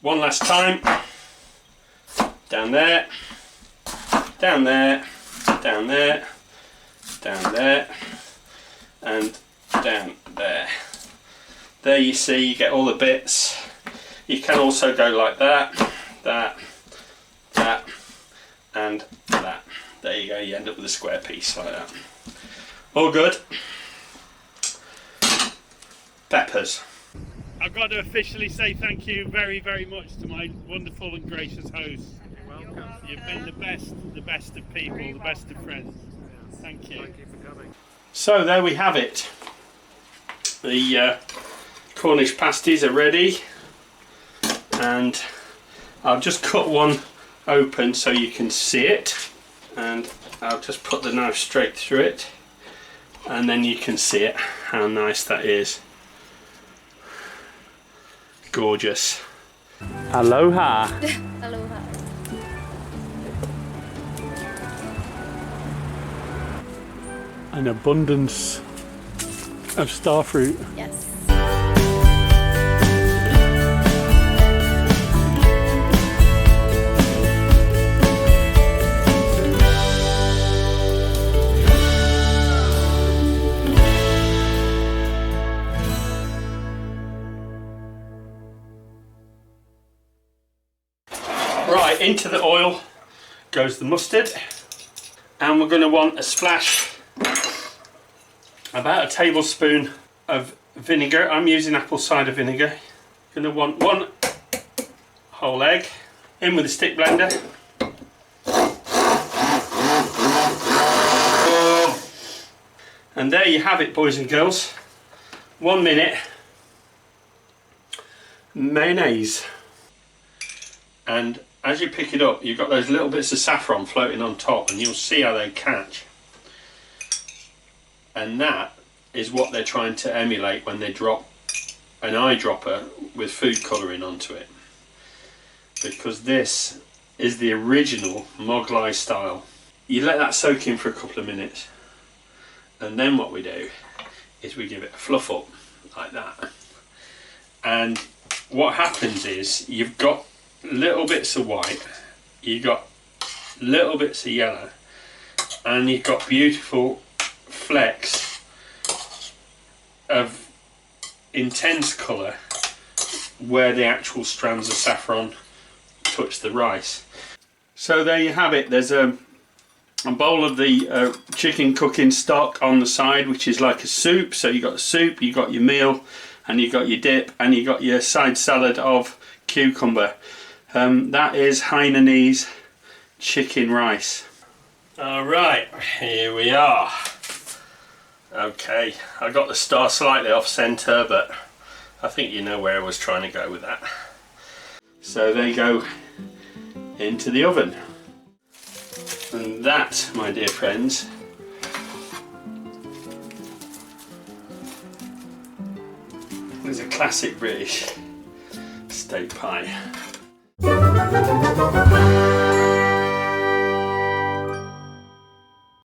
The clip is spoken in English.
One last time. Down there, down there, down there, down there, and down there. There you see, you get all the bits. You can also go like that, that, that, and that. There you go, you end up with a square piece like that. All good. Peppers. I've got to officially say thank you very, very much to my wonderful and gracious host. You're welcome. You've been the best of people, the best of friends. Thank you. Thank you for coming. So there we have it. The Cornish pasties are ready, and I'll just cut one open so you can see it, and I'll just put the knife straight through it, and then you can see it, how nice that is. Gorgeous. Aloha. Aloha. An abundance of starfruit. Yes. Right, into the oil goes the mustard, and we're going to want a splash, about a tablespoon of vinegar. I'm using apple cider vinegar. Going to want one whole egg, in with a stick blender. And there you have it, boys and girls. 1 minute mayonnaise. And as you pick it up, you've got those little bits of saffron floating on top, and you'll see how they catch. And that is what they're trying to emulate when they drop an eyedropper with food colouring onto it. Because this is the original Mughlai style. You let that soak in for a couple of minutes, and then what we do is we give it a fluff up like that. And what happens is you've got little bits of white, you've got little bits of yellow, and you've got beautiful flecks of intense colour where the actual strands of saffron touch the rice. So there you have it. There's a bowl of the chicken cooking stock on the side, which is like a soup. So you got the soup, you got your meal, and you got your dip, and you got your side salad of cucumber. That is Hainanese chicken rice. Alright, here we are. Okay, I got the star slightly off centre, but I think you know where I was trying to go with that. So they go into the oven. And that, my dear friends, is a classic British steak pie.